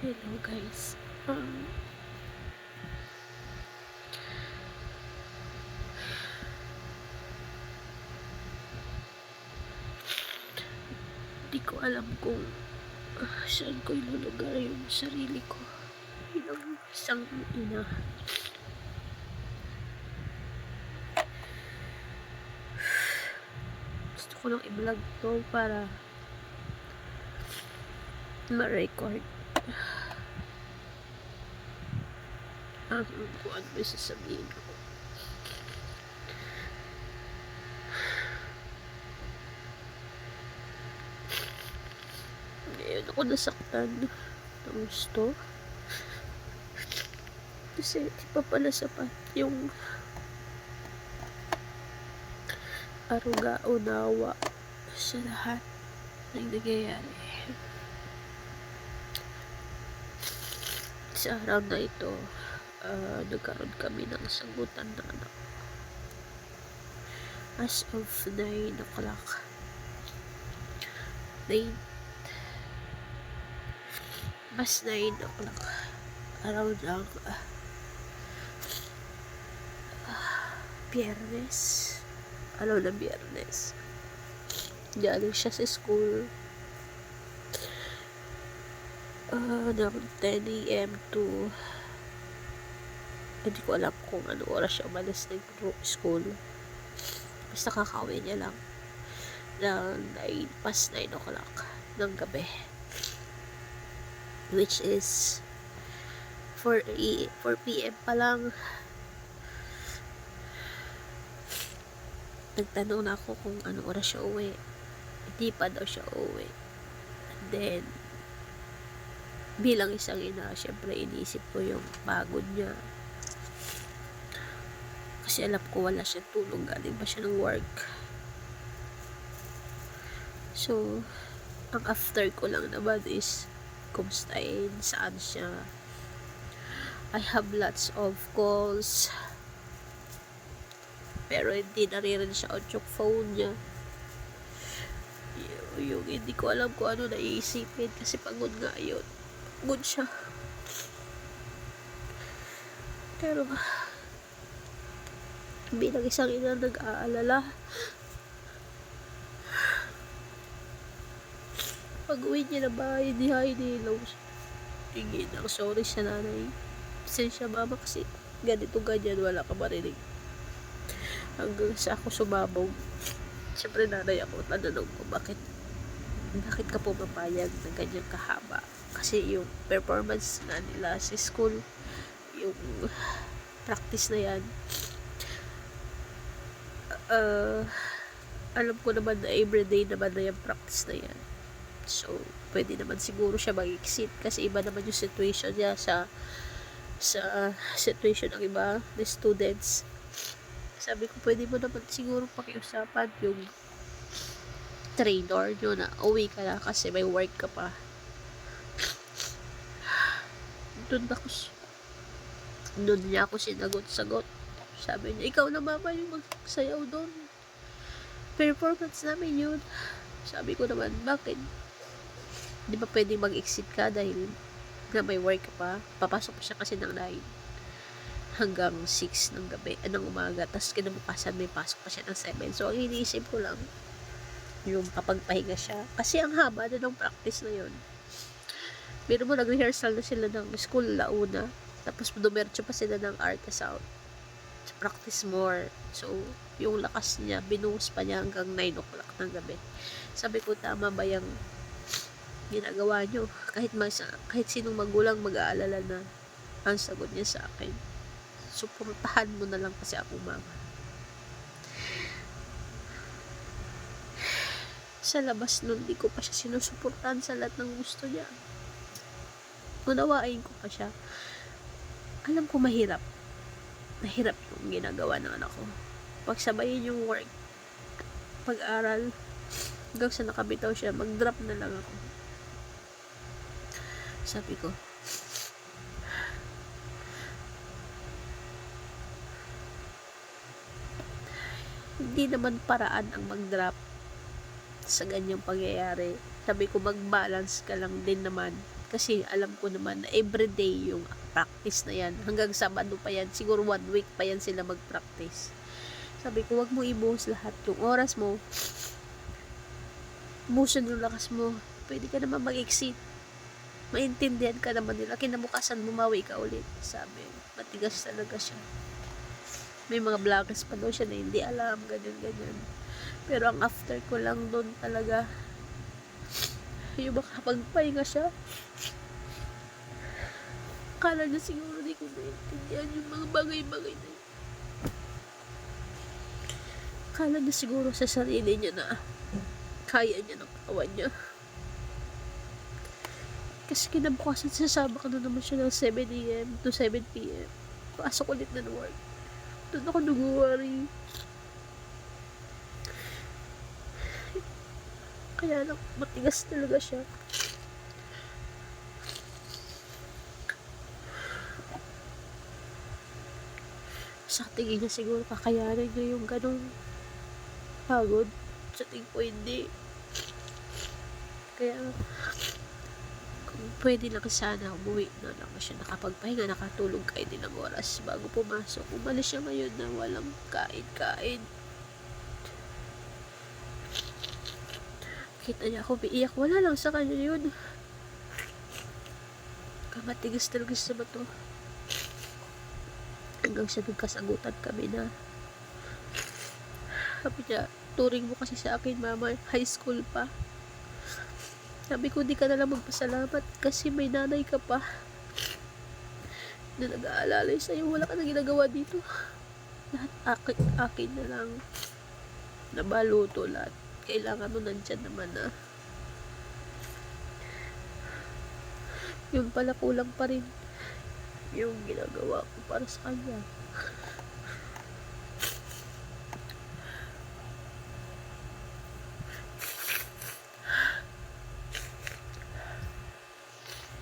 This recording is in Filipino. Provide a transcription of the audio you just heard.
Hello guys. Di ko alam kung saan ko ilulugar yung sarili ko bilang isang ina. Gusto ko lang i-vlog to para ma-record ang kung ano yung sasabihin ko. Ngayon ako nasaktan ng gusto. Kasi di pa pala sapat yung aruga o nawa sa lahat ng nangyayari. Sa araw na ito, nagkaroon kami ng sagutan na anak. As of 9 o'clock. 9 o'clock. Araw ng Biyernes. Araw ng Biyernes. Galing siya sa school. Ng 10 a.m. to hindi ko alam kung ano oras siya umalis ng school. Basta kakauwi niya lang ng 9 o'clock ng gabi, which is 4 p.m. pa lang. Nagtanong na ako kung ano oras siya uwi. Hindi pa daw siya uwi. And then bilang isang ina, syempre iniisip ko yung pagod niya. Kasi alam ko wala siya tulog, galing pa siya ng work. So, ang after ko lang naman is kumustahin, saan siya. I have lots of calls, pero hindi naririn siya on yung phone niya. Yung hindi ko alam kung ano naiisipin kasi pagod nga yun. Pagod siya. Pero bilang isang ina nag-aalala, pag uwi niya na bahay, hinihilaw siya. Tingin ang sorry sa nanay. Pasensya mama kasi ganito ganyan, wala ka marinig. Hanggang sa ako sumabog. Siyempre nanay ako, tanong ko bakit ka pumapayag na ganyan kahaba. Kasi yung performance nga nila sa school, yung practice na yan, alam ko naman na everyday naman na yung practice na yan. So, pwede naman siguro siya mag-exit kasi iba naman yung situation niya sa situation ng iba na students. Sabi ko, pwede mo naman siguro pakiusapan yung trainer nyo na uwi ka na kasi may work ka pa. Doon niya ako sinagot-sagot. Sabi niya, ikaw na mama yung magsayaw doon. Performance namin yun. Sabi ko naman, bakit? Di ba pwedeng mag-exit ka dahil na may work ka pa? Papasok pa siya kasi ng 9 hanggang 6 ng gabi, ng umaga. Tapos kinabukasan may pasok pa siya ng 7. So, ang iniisip ko lang, yung kapagpahinga siya. Kasi ang haba na ng practice na yun. Pero mo, nag-rehearsal na sila ng school launa. Tapos dumercho pa sila ng art sound. So, practice more. So, yung lakas niya, binuhos pa niya hanggang 9 o'clock ng gabi. Sabi ko, tama ba yung ginagawa nyo? Kahit sinong magulang mag-aalala na ang sagot niya sa akin. Suportahan mo na lang kasi ako, mama. Sa labas nun, di ko pa siya sinusuportahan sa lahat ng gusto niya. Unawain ko pa siya. Alam ko mahirap. Mahirap yung ginagawa ng anak ko. Pagsabayin yung work, pag-aral, hanggang sa nakabitaw siya, mag-drop na lang ako. Sabi ko, hindi naman paraan ang mag-drop sa ganyang pangyayari. Sabi ko, mag-balance ka lang din naman. Kasi alam ko naman na everyday yung practice na yan. Hanggang Sabado pa yan. Siguro 1 week pa yan sila mag-practice. Sabi ko, wag mo ibuhos lahat yung oras mo. Busan yung lakas mo. Pwede ka naman mag-exit. Maintindihan ka naman nila. Kinabukasan bumawi ka ulit. Sabi, matigas talaga siya. May mga blockers pa daw siya na hindi alam. Ganyan. Pero ang after ko lang doon talaga, yung makapagpahinga siya. Akala niya siguro di ko naintindihan yung mga bagay-bagay na yun. Akala niya siguro sa sarili niya na kaya niya ng katawan niya. Kasi kinabukasan sasama ka na naman siya ng 7 a.m. to 7 p.m. Pasok ulit na work. Doon ako nag-worry. Kaya lang, matigas talaga siya. Sa tingin niya siguro kakayanin niya yung ganong pagod. Sa tingin ko hindi. Kaya kung pwede lang sana umuwi na lang siya nakapagpahinga, nakatulog kahit ilang oras bago pumasok. Umalis siya ngayon na walang kain-kain. Kita niya ako umiiyak, wala lang sa kanya yun. Kamatigas talaga sa bato. Hanggang sa nagkasagutan kami na, sabi niya, turing mo kasi sa akin mama, high school pa. Sabi ko, di ka na lang magpasalamat kasi may nanay ka pa na nag-aalalay sa'yo. Wala ka na ginagawa dito. Lahat akin na lang. Nabaluto lahat. Kailangan mo nandyan naman na. Yun pala kulang pa rin yung ginagawa ko para sa kanya.